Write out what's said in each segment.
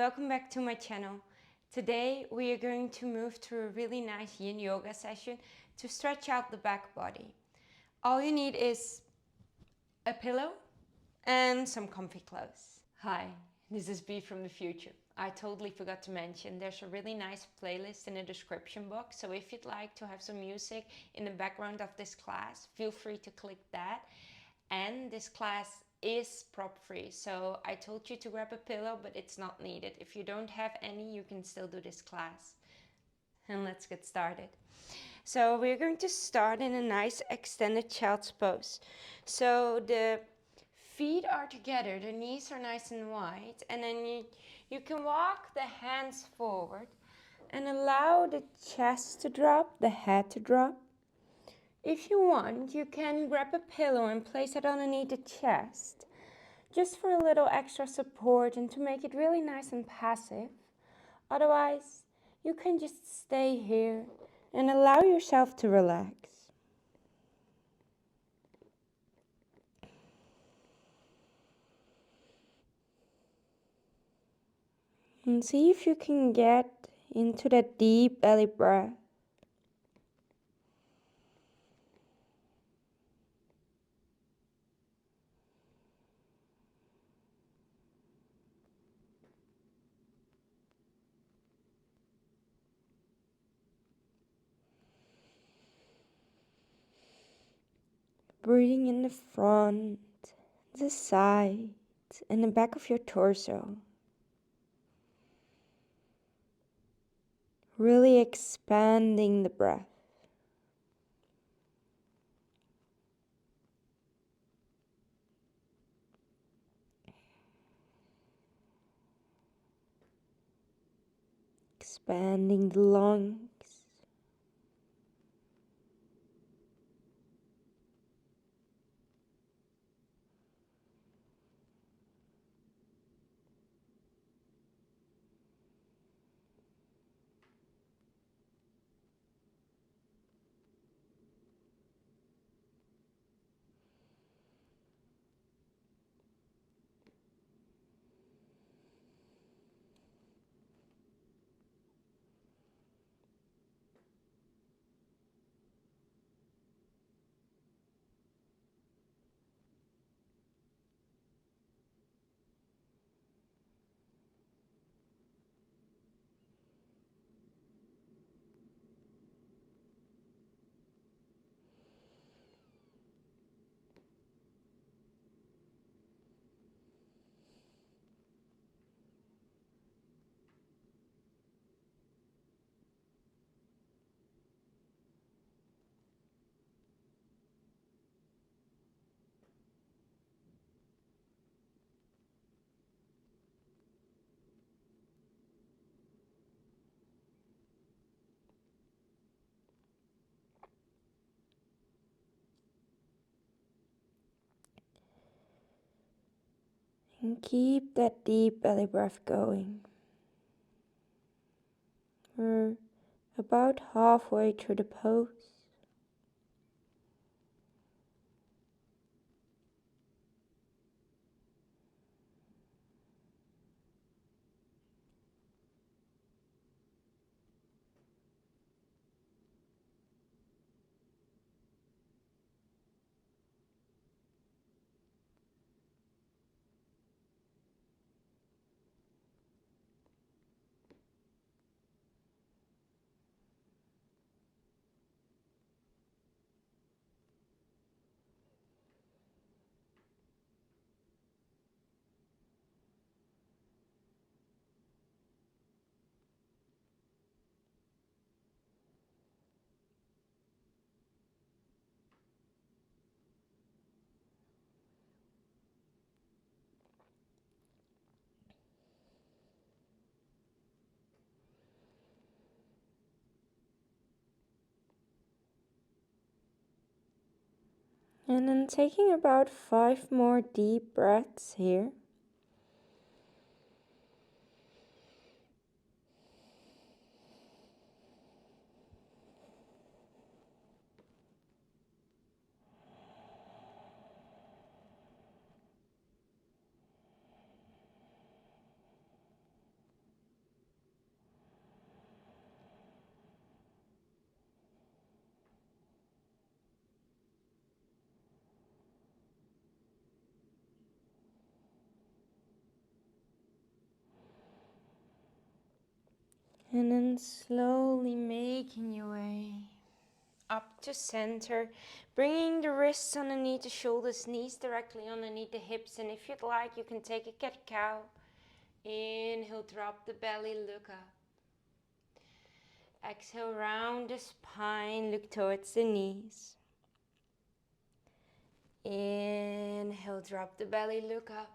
welcome back to my channel. Today we are going to move to a really nice yin yoga session to stretch out the back body. All you need is a pillow and some comfy clothes. Hi, this is Bee from the future. I totally forgot to mention there's a really nice playlist in the description box, so if you'd like to have some music in the background of this class, feel free to click that. And this class is prop free, so I told you to grab a pillow, but it's not needed. If you don't have any, you can still do this class. And let's get started. So we're going to start in a nice extended child's pose. So the feet are together, the knees are nice and wide, and then you can walk the hands forward and allow the chest to drop, the head to drop. If you want, you can grab a pillow and place it underneath the chest, just for a little extra support and to make it really nice and passive. Otherwise, you can just stay here and allow yourself to relax. And see if you can get into that deep belly breath. Breathing in the front, the side, and the back of your torso. Really expanding the breath. Expanding the lungs. And keep that deep belly breath going. We're about halfway through the pose. And then taking about 5 more deep breaths here. And then slowly making your way up to center, bringing the wrists underneath the shoulders, knees directly underneath the hips. And if you'd like, you can take a cat-cow. Inhale, drop the belly, look up. Exhale, round the spine, look towards the knees. Inhale, drop the belly, look up.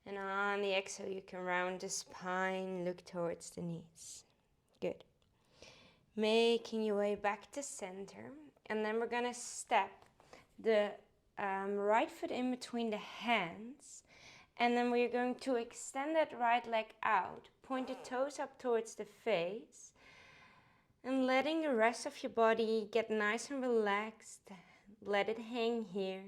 And on the exhale, you can round the spine, look towards the knees. Good. Making your way back to center. And then we're going to step the right foot in between the hands. And then we're going to extend that right leg out. Point the toes up towards the face. And letting the rest of your body get nice and relaxed. Let it hang here.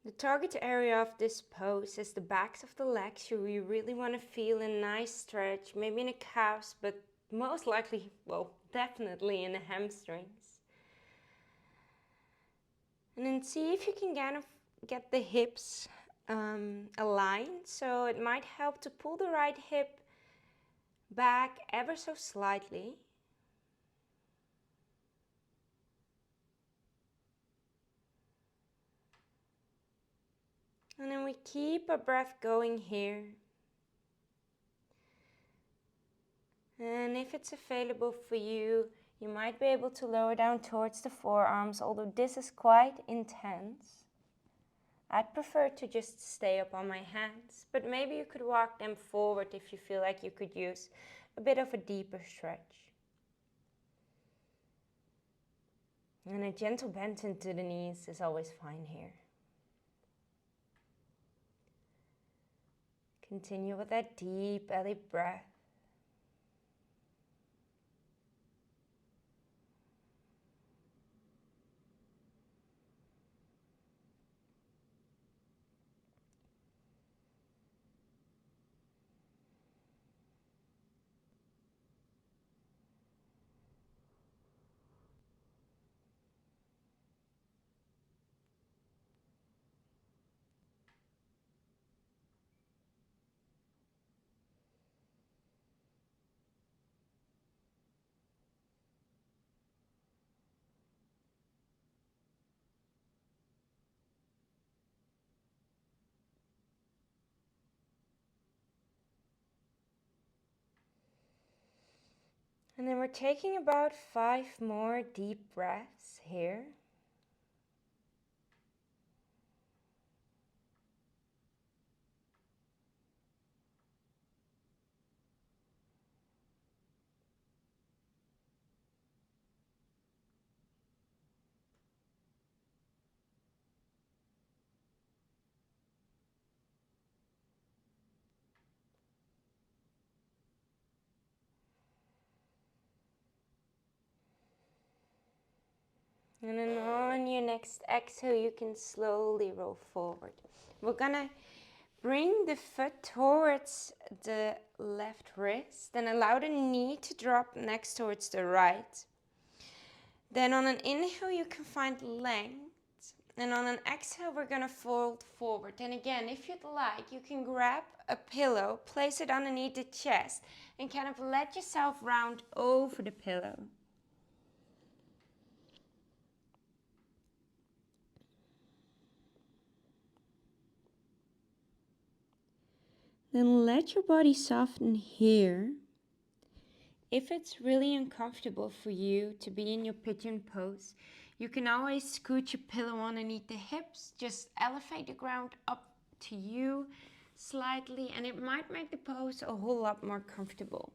The target area of this pose is the backs of the legs. You really want to feel a nice stretch, maybe in the calves, but most likely, well, definitely in the hamstrings. And then see if you can kind of get the hips aligned. So it might help to pull the right hip back ever so slightly. And then we keep our breath going here. And if it's available for you, you might be able to lower down towards the forearms, although this is quite intense. I'd prefer to just stay up on my hands, but maybe you could walk them forward if you feel like you could use a bit of a deeper stretch. And a gentle bend into the knees is always fine here. Continue with that deep belly breath. And then we're taking about 5 more deep breaths here. And then on your next exhale, you can slowly roll forward. We're gonna bring the foot towards the left wrist, then allow the knee to drop next towards the right. Then on an inhale, you can find length. And on an exhale, we're gonna fold forward. And again, if you'd like, you can grab a pillow, place it underneath the chest, and kind of let yourself round over the pillow. Then let your body soften here. If it's really uncomfortable for you to be in your pigeon pose, you can always scoot your pillow underneath the hips. Just elevate the ground up to you slightly, and it might make the pose a whole lot more comfortable.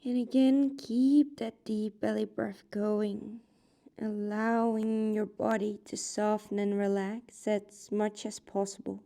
And again, keep that deep belly breath going, allowing your body to soften and relax as much as possible.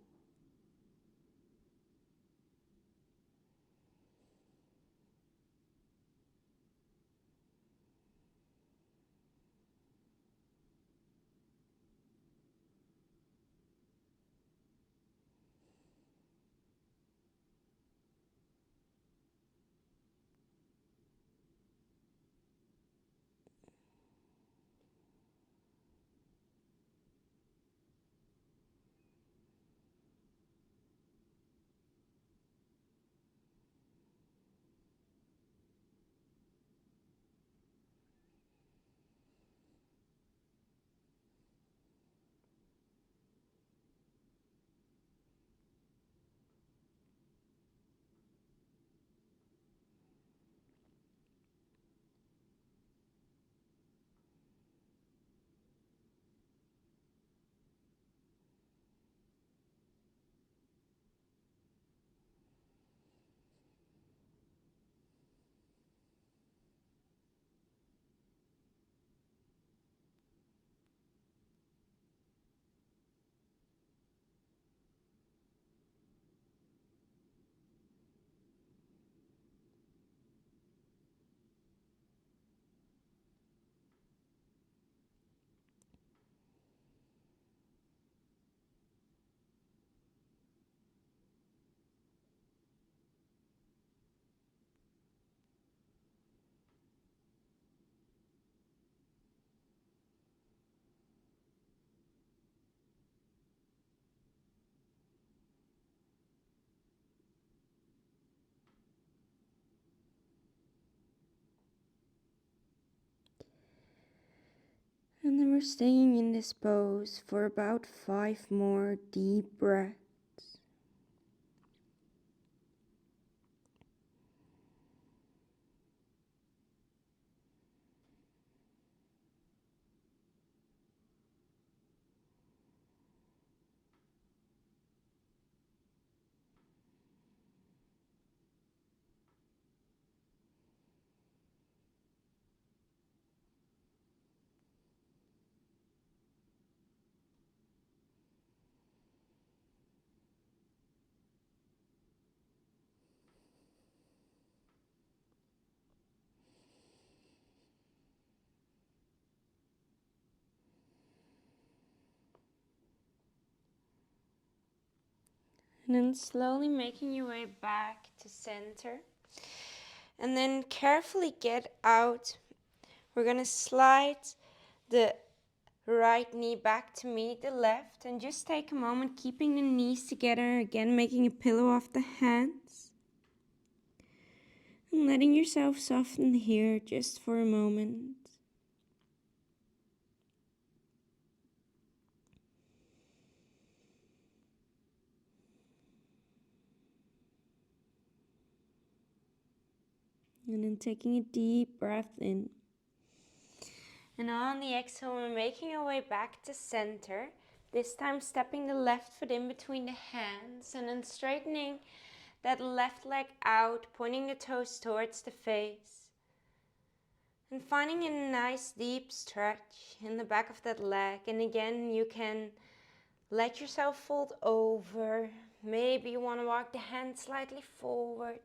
And then we're staying in this pose for about 5 more deep breaths. And then slowly making your way back to center. And then carefully get out. We're going to slide the right knee back to meet the left. And just take a moment, keeping the knees together. Again, making a pillow of the hands. And letting yourself soften here just for a moment. And then taking a deep breath in. And on the exhale, we're making our way back to center. This time stepping the left foot in between the hands and then straightening that left leg out, pointing the toes towards the face. And finding a nice deep stretch in the back of that leg. And again, you can let yourself fold over. Maybe you want to walk the hand slightly forward.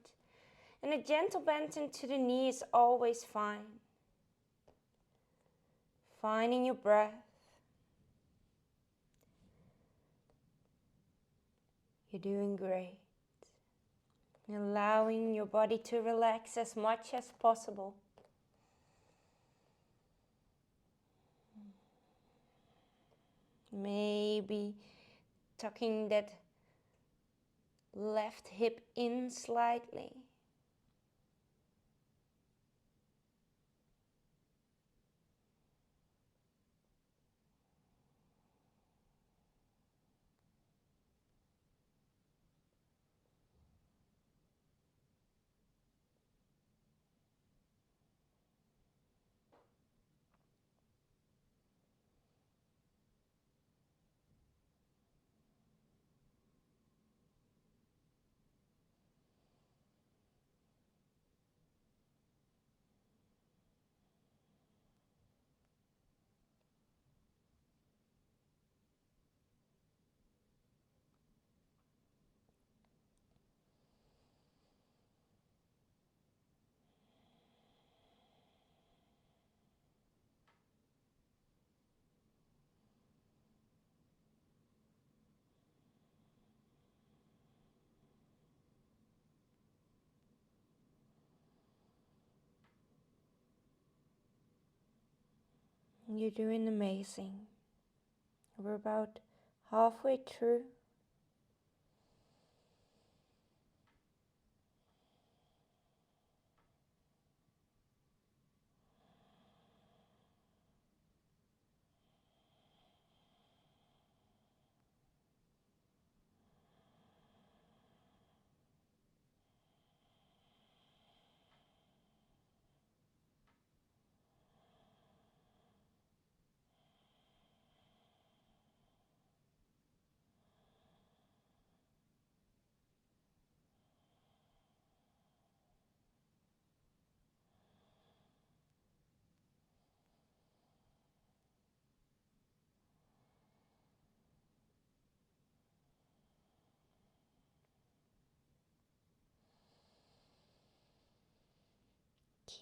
And a gentle bend into the knee is always fine. Finding your breath. You're doing great. Allowing your body to relax as much as possible. Maybe tucking that left hip in slightly. You're doing amazing. We're about halfway through.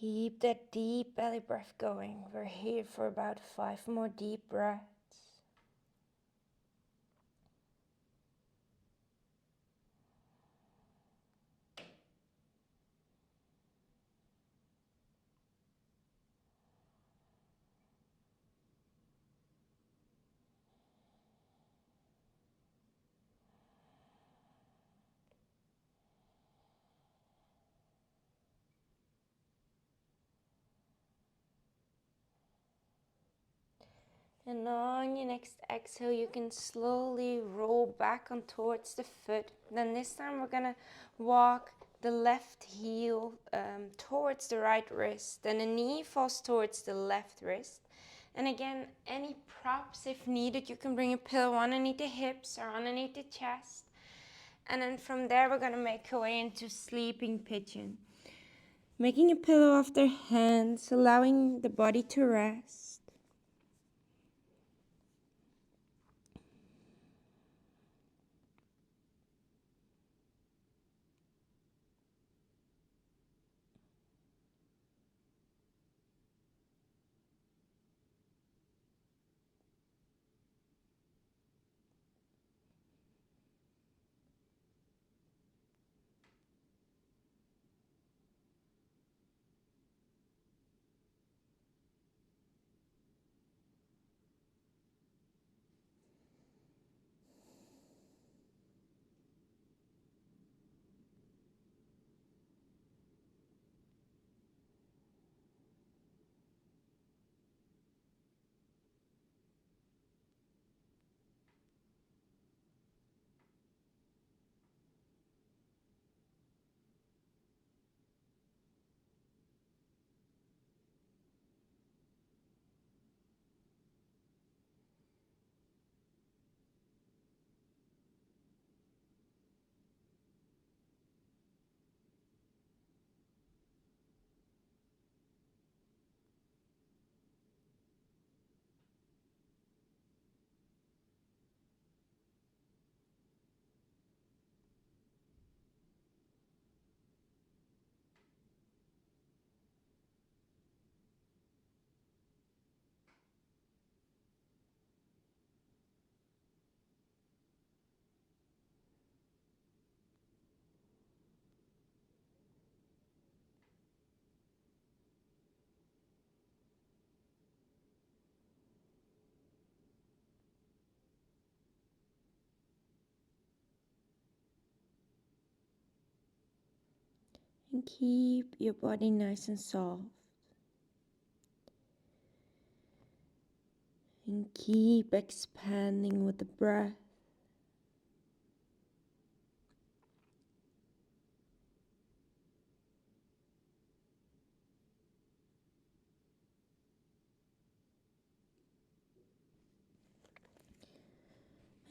Keep that deep belly breath going. We're here for about 5 more deep breaths. And on your next exhale, you can slowly roll back on towards the foot. Then this time we're gonna walk the left heel towards the right wrist. Then the knee falls towards the left wrist. And again, any props if needed, you can bring a pillow underneath the hips or underneath the chest. And then from there, we're gonna make our way into sleeping pigeon. Making a pillow of their hands, allowing the body to rest. And keep your body nice and soft. And keep expanding with the breath.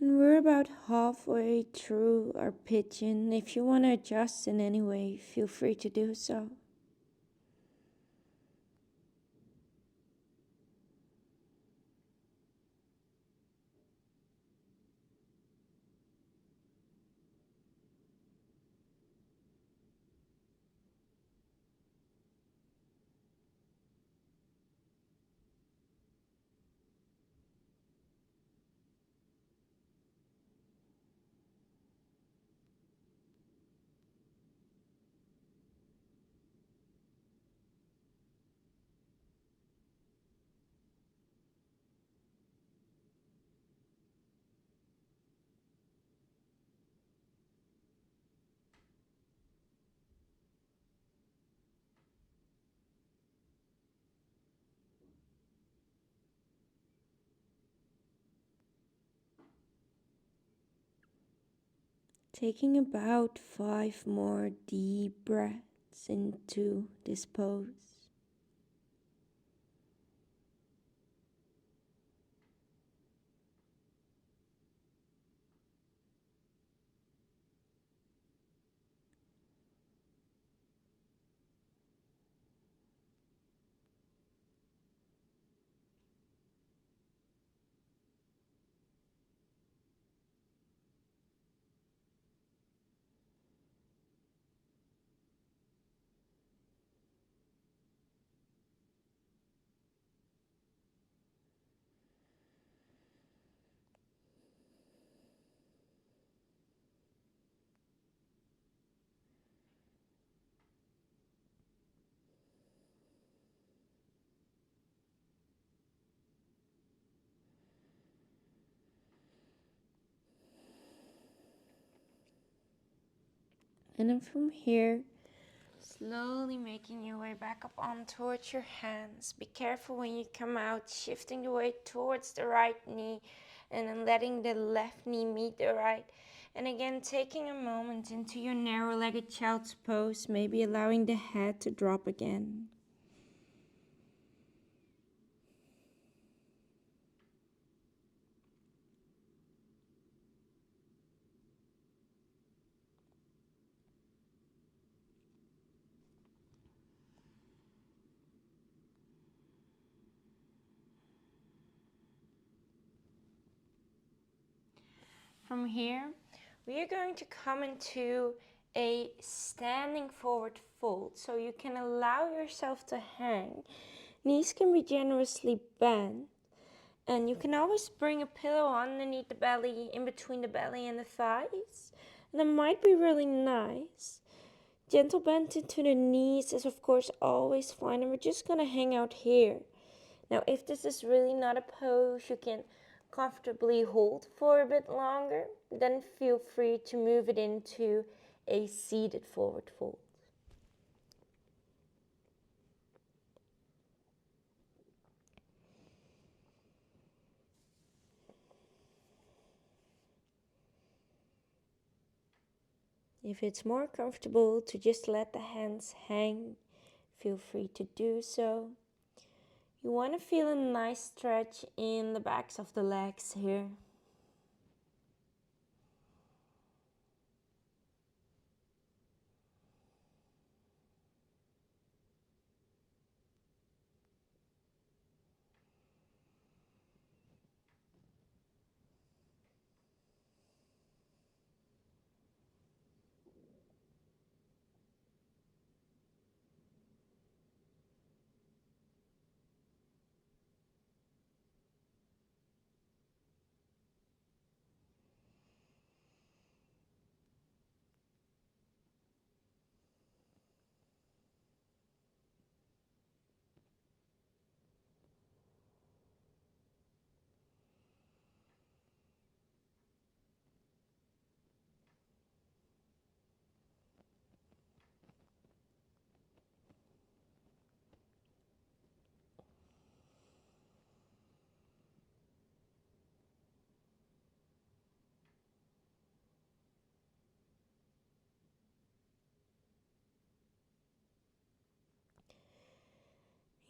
And we're about halfway through our pigeon. If you want to adjust in any way, feel free to do so. Taking about 5 more deep breaths into this pose. And then from here, slowly making your way back up on towards your hands. Be careful when you come out, shifting the weight towards the right knee and then letting the left knee meet the right. And again, taking a moment into your narrow-legged child's pose, maybe allowing the head to drop again. From here, we are going to come into a standing forward fold, so you can allow yourself to hang. Knees can be generously bent, and you can always bring a pillow underneath the belly, in between the belly and the thighs. And that might be really nice. Gentle bend into the knees is of course always fine, and we're just gonna hang out here. Now, if this is really not a pose you can comfortably hold for a bit longer, then feel free to move it into a seated forward fold. If it's more comfortable to just let the hands hang, feel free to do so. You want to feel a nice stretch in the backs of the legs here.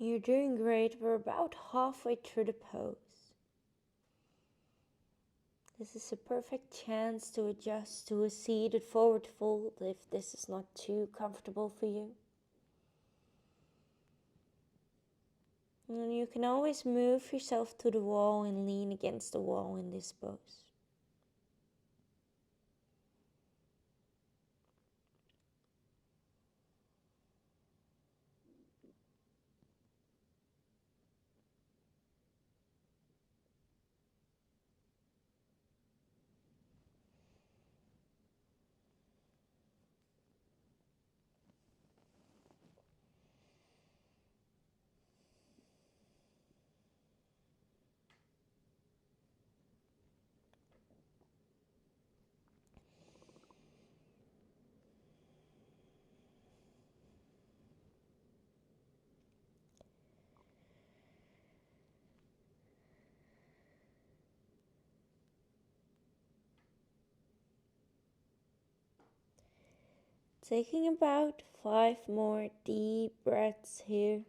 You're doing great. We're about halfway through the pose. This is a perfect chance to adjust to a seated forward fold if this is not too comfortable for you. And you can always move yourself to the wall and lean against the wall in this pose. Taking about 5 more deep breaths here.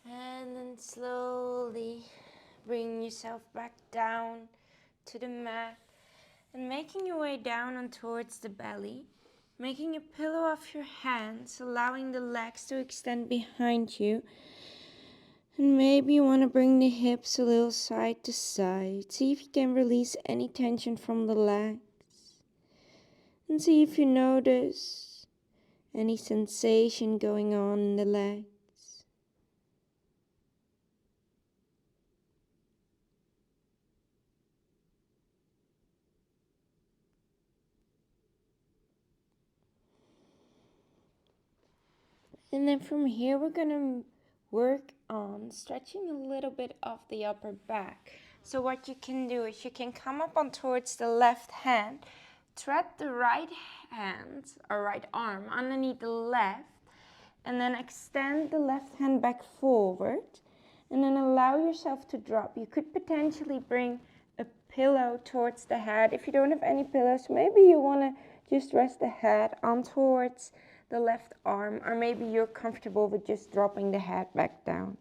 And then slowly bring yourself back down to the mat and making your way down and towards the belly, making a pillow of your hands, allowing the legs to extend behind you. And maybe you want to bring the hips a little side to side. See if you can release any tension from the legs. And see if you notice any sensation going on in the legs. And then from here, we're going to work on stretching a little bit of the upper back. So what you can do is you can come up on towards the left hand, thread the right hand or right arm underneath the left, and then extend the left hand back forward, and then allow yourself to drop. You could potentially bring a pillow towards the head. If you don't have any pillows, maybe you want to just rest the head on towards the left arm, or maybe you're comfortable with just dropping the head back down.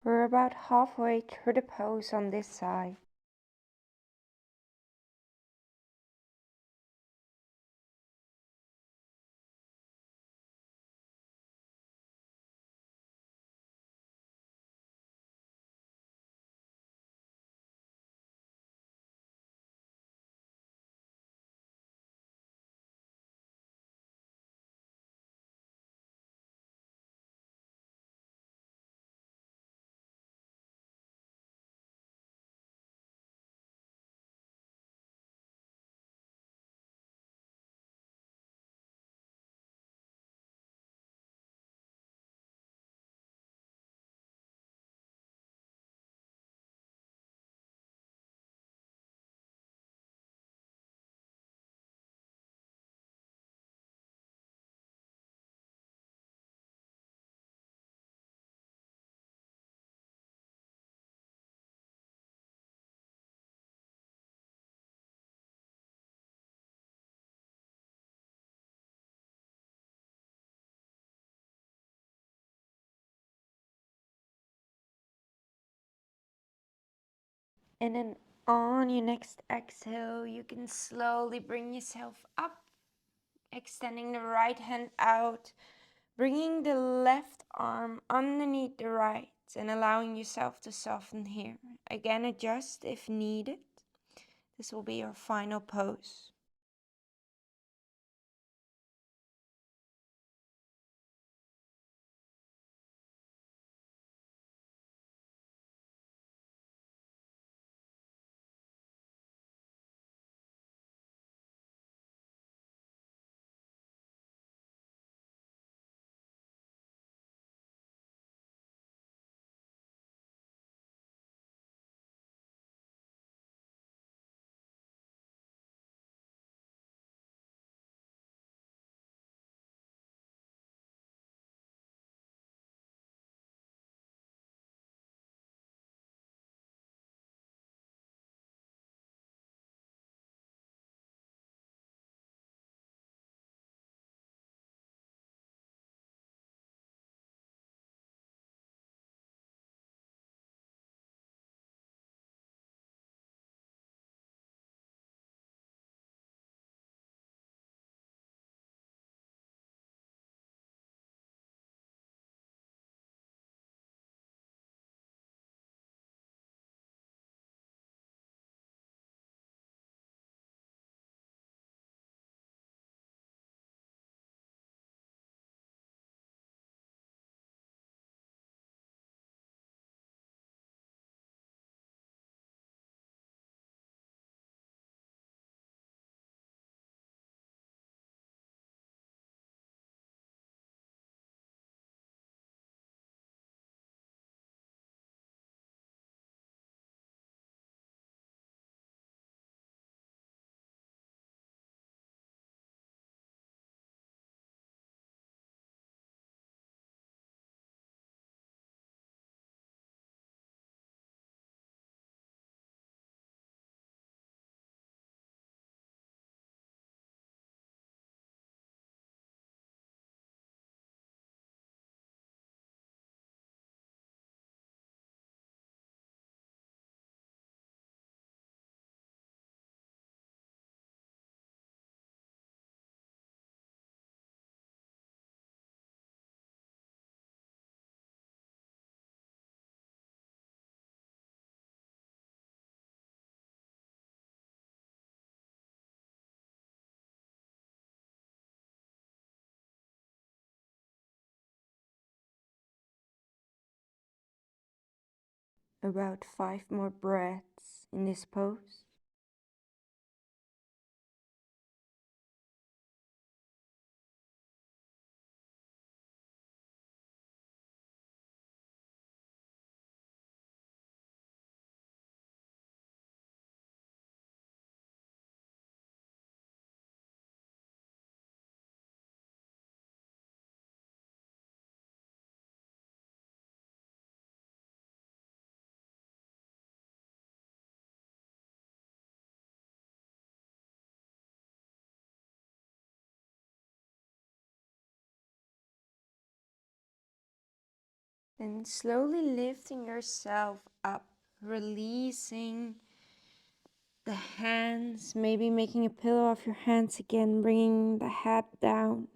We're about halfway through the pose on this side. And then on your next exhale, you can slowly bring yourself up, extending the right hand out, bringing the left arm underneath the right, and allowing yourself to soften here. Again, adjust if needed. This will be your final pose. about 5 more breaths in this pose. Then slowly lifting yourself up, releasing the hands, maybe making a pillow of your hands again, bringing the head down.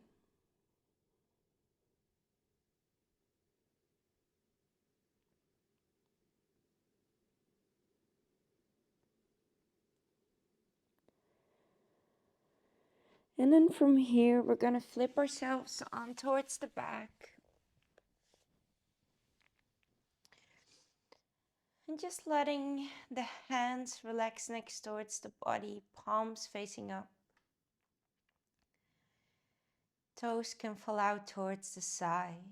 And then from here, we're gonna flip ourselves on towards the back. And just letting the hands relax next towards the body, palms facing up. Toes can fall out towards the side.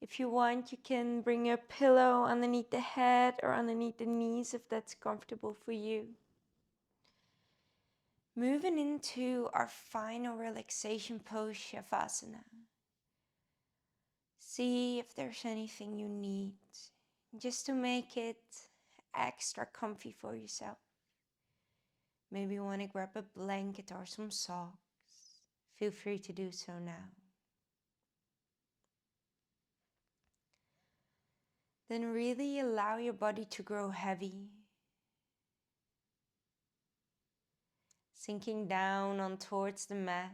If you want, you can bring a pillow underneath the head or underneath the knees if that's comfortable for you. Moving into our final relaxation pose, Shavasana. See if there's anything you need just to make it extra comfy for yourself. Maybe you want to grab a blanket or some socks. Feel free to do so now. Then really allow your body to grow heavy, sinking down on towards the mat.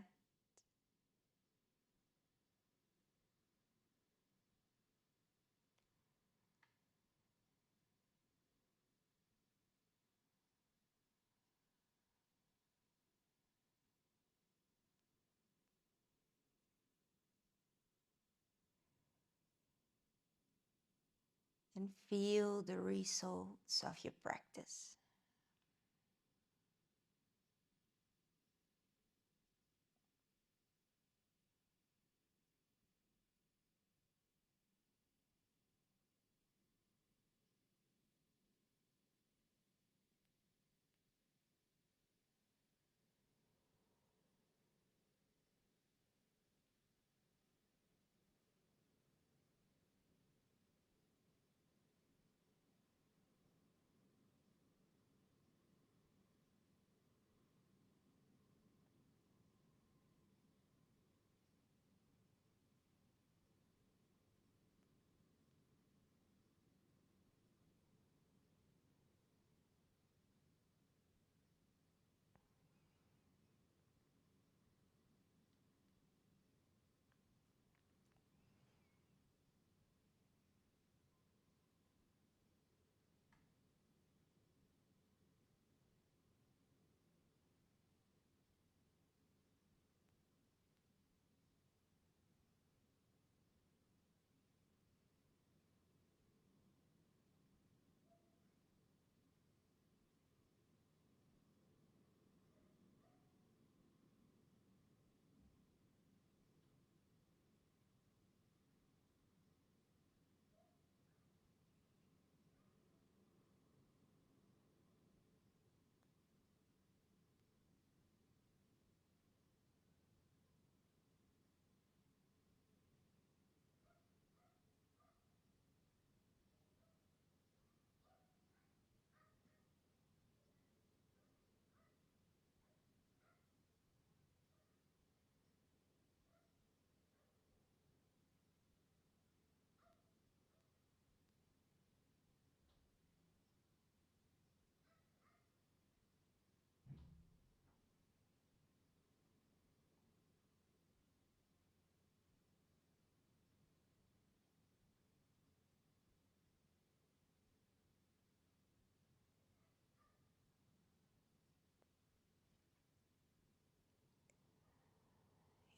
And feel the results of your practice.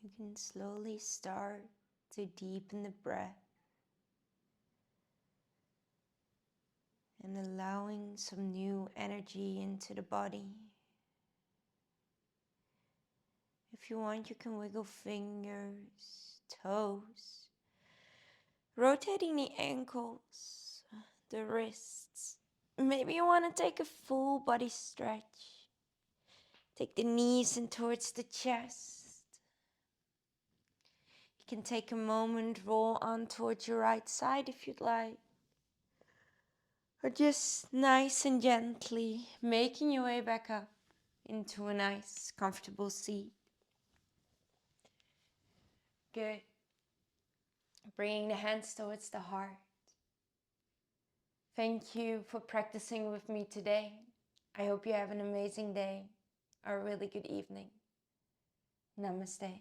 You can slowly start to deepen the breath. and allowing some new energy into the body. If you want, you can wiggle fingers, toes, rotating the ankles, the wrists. Maybe you want to take a full body stretch. Take the knees in towards the chest. You can take a moment, roll on towards your right side if you'd like. Or just nice and gently making your way back up into a nice, comfortable seat. Good. Bringing the hands towards the heart. Thank you for practicing with me today. I hope you have an amazing day or a really good evening. Namaste.